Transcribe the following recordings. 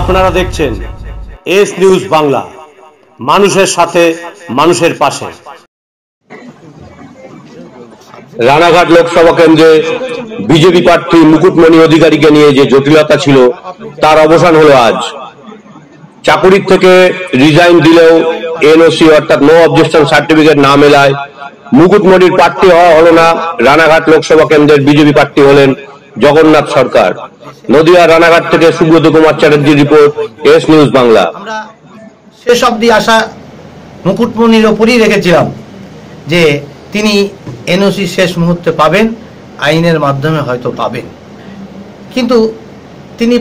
আপনারা দেখছেন S news Bangla, মানুষের সাথে মানুষের পাশে। রানাঘাট লোকসভা কেন্দ্রে বিজেপি প্রার্থী মুকুটমণি অধিকারীকে নিয়ে যে জটিলতা ছিল তার অবসান হলো আজ। চাকুরির থেকে রিজাইন দিলেও এনওসি অর্থাৎ নো অবজেকশন সার্টিফিকেট না মেলায় মুকুটমণির প্রার্থী হওয়া হলো না। রানাঘাট লোকসভা কেন্দ্রের বিজেপি প্রার্থী হলেন জগন্নাথ সরকার। নদিয়া রানাঘাট থেকে সুব্রত কুমার চ্যাটার্জির রিপোর্ট, এস নিউজ বাংলা। আমরা শেষ অবধি আশা মুকুটমণির ওপরই রেখেছিলাম যে তিনি এনওসি শেষ মুহূর্তে পাবেন, আইনের মাধ্যমে হয়তো পাবেন, কিন্তু তিনি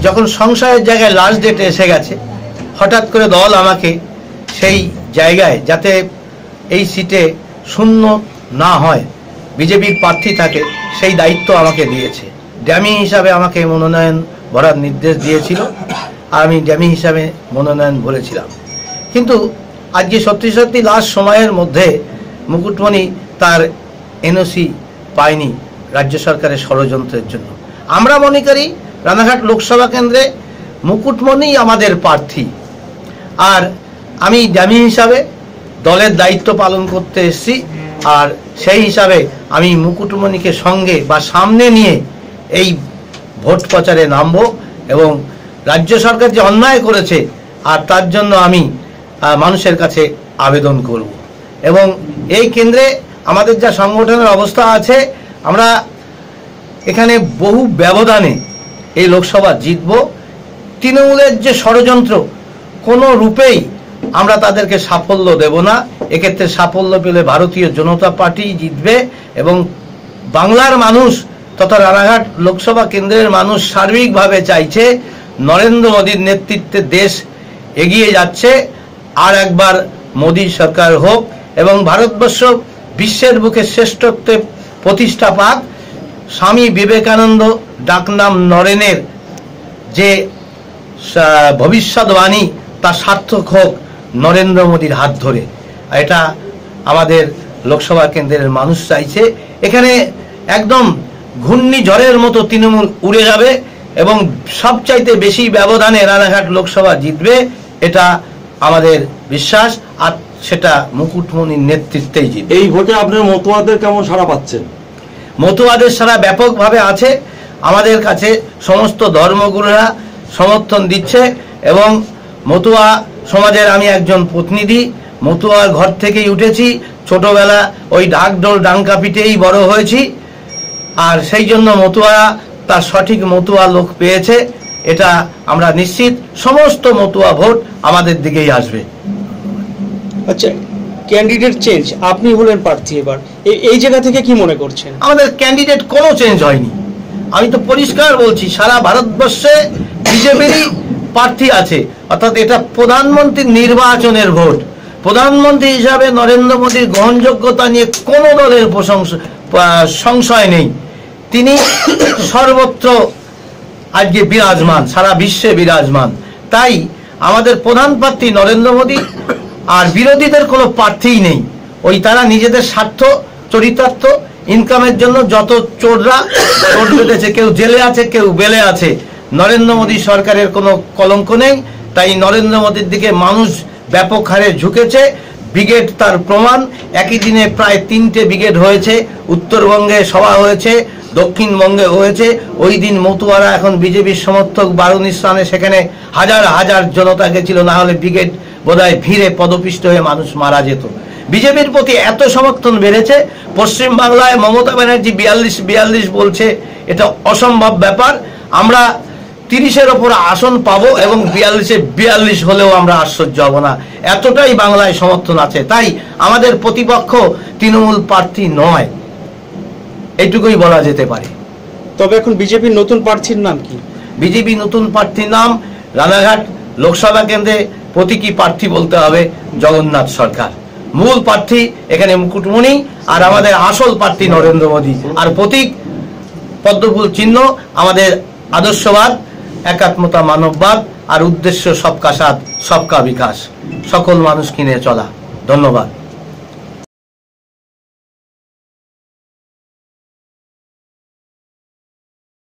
যখন সংশয়ের জায়গায় লাস্ট ডেটে এসে গেছে, হঠাৎ করে দল আমাকে সেই জায়গায় যাতে এই সিটে শূন্য না হয়, বিজেপির প্রার্থী থাকে, সেই দায়িত্ব আমাকে দিয়েছে। ড্যামি হিসাবে আমাকে মনোনয়ন ভরার নির্দেশ দিয়েছিল, আর আমি ড্যামি হিসাবে মনোনয়ন বলেছিলাম। কিন্তু আজকে সত্যি সত্যি লাস্ট সময়ের মধ্যে মুকুটমণি তার এনওসি পায়নি রাজ্য সরকারের ষড়যন্ত্রের জন্য। আমরা মনে করি রানাঘাট লোকসভা কেন্দ্রে মুকুটমণি আমাদের প্রার্থী, আর আমি ড্যামি হিসাবে দলের দায়িত্ব পালন করতে এসেছি, আর সেই হিসাবে আমি মুকুটমণিকে সঙ্গে বা সামনে নিয়ে এই ভোট প্রচারে নামব এবং রাজ্য সরকার যে অন্যায় করেছে আর তার জন্য আমি মানুষের কাছে আবেদন করব। এবং এই কেন্দ্রে আমাদের যা সংগঠনের অবস্থা আছে, আমরা এখানে বহু ব্যবধানে এই লোকসভা জিতব। তৃণমূলের যে ষড়যন্ত্র, কোনো রূপেই আমরা তাদেরকে সাফল্য দেব না। এক্ষেত্রে সাফল্য পেলে ভারতীয় জনতা পার্টি জিতবে এবং বাংলার মানুষ তথা রানাঘাট লোকসভা কেন্দ্রের মানুষ সার্বিকভাবে চাইছে নরেন্দ্র মোদীর নেতৃত্বে দেশ এগিয়ে যাচ্ছে, আর একবার মোদী সরকার হোক এবং ভারতবর্ষ বিশ্বের বুকে শ্রেষ্ঠত্বে প্রতিষ্ঠা পাক। স্বামী বিবেকানন্দ ডাকনাম নরেনের যে ভবিষ্যৎবাণী তা সার্থক হোক নরেন্দ্র মোদীর হাত ধরে, এটা আমাদের লোকসভা কেন্দ্রের মানুষ চাইছে। এখানে একদম ঘূর্ণিঝড়ের মতো তৃণমূল উড়ে যাবে এবং সবচাইতে বেশি ব্যবধানে রানাঘাট লোকসভা জিতবে, এটা আমাদের বিশ্বাস, আর সেটা মুকুটমণির নেতৃত্বেই জিতবে। এই ভোটে আপনার মতুয়াদের কেমন সাড়া পাচ্ছেন? মতুয়াদের সাড়া ব্যাপকভাবে আছে। আমাদের কাছে সমস্ত ধর্মগুরুরা সমর্থন দিচ্ছে এবং মতুয়া সমাজের আমি একজন প্রতিনিধি। মতুয়ার ঘর থেকেই উঠেছি, ছোটবেলা ওই ঢাকঢোল ডাঙ্কা পিটেই বড় হয়েছি, আর সেই জন্য মতুয়া তার সঠিক মতুয়া লোক পেয়েছে, এটা আমরা নিশ্চিত। সমস্ত মতুয়া ভোট আমাদের দিকেই আসবে। আচ্ছা, ক্যান্ডিডেট চেঞ্জ, আপনি হলেন প্রার্থী এবার, এই জায়গা থেকে কি মনে করছেন? আমাদের ক্যান্ডিডেট কোনো চেঞ্জ হয়নি। আমি তো পরিষ্কার বলছি, সারা ভারতবর্ষে বিজেপিরই প্রার্থী আছে, অর্থাৎ এটা প্রধানমন্ত্রীর নির্বাচনের ভোট। প্রধানমন্ত্রী হিসাবে নরেন্দ্র মোদীর গ্রহণযোগ্যতা নিয়ে কোনো দলের সংশয় নেই। তিনি সর্বত্র আজকে বিরাজমান, সারা বিশ্বে বিরাজমান। তাই আমাদের প্রধান প্রার্থী নরেন্দ্র মোদী, আর বিরোধীদের কোনো প্রার্থীই নেই। ওই তারা নিজেদের স্বার্থ চরিতার্থ ইনকামের জন্য যত চোররা চোর বেঁধেছে, কেউ জেলে আছে, কেউ বেলে আছে। নরেন্দ্র মোদী সরকারের কোনো কলঙ্ক নেই, তাই নরেন্দ্র মোদীর দিকে মানুষ ব্যাপক হারে ঝুঁকেছে। ব্রিগেড তার প্রমাণ। একই দিনে প্রায় 3টে ব্রিগেড হয়েছে। উত্তরবঙ্গে সভা হয়েছে, দক্ষিণবঙ্গে হয়েছে। ওই দিন মতুয়ারা এখন বিজেপির সমর্থক বারুণী স্থানে, সেখানে হাজার হাজার জনতা গেছিল, না হলে ব্রিগেড বোধহয় ভিড়ে পদপিষ্ট হয়ে মানুষ মারা যেত। বিজেপির প্রতি এত সমর্থন বেড়েছে। পশ্চিমবাংলায় মমতা ব্যানার্জি 42 বলছে, এটা অসম্ভব ব্যাপার। আমরা 30-এর ওপর আসন পাবো এবং 42 হলেও আমরা আশ্চর্য হব না, এতটাই বাংলায় সমর্থন আছে। তাই আমাদের প্রতিপক্ষ তৃণমূল প্রার্থী নয়, এইটুকুই বলা যেতে পারে। তবে এখন বিজেপির নতুন প্রার্থীর নাম কি? বিজেপি নতুন প্রার্থীর নাম রানাঘাট লোকসভা কেন্দ্রে প্রতীকী প্রার্থী বলতে হবে জগন্নাথ সরকার। মূল প্রার্থী এখানে মুকুটমণি, আর আমাদের আসল প্রার্থী নরেন্দ্র মোদী, আর প্রতীক পদ্মফুল চিহ্ন। আমাদের আদর্শবাদ, একাত্মতা, মানববাদ, আর উদ্দেশ্য সবকা সাথ সবকা বিকাশ, সকল মানুষ কিনে চলা। ধন্যবাদ।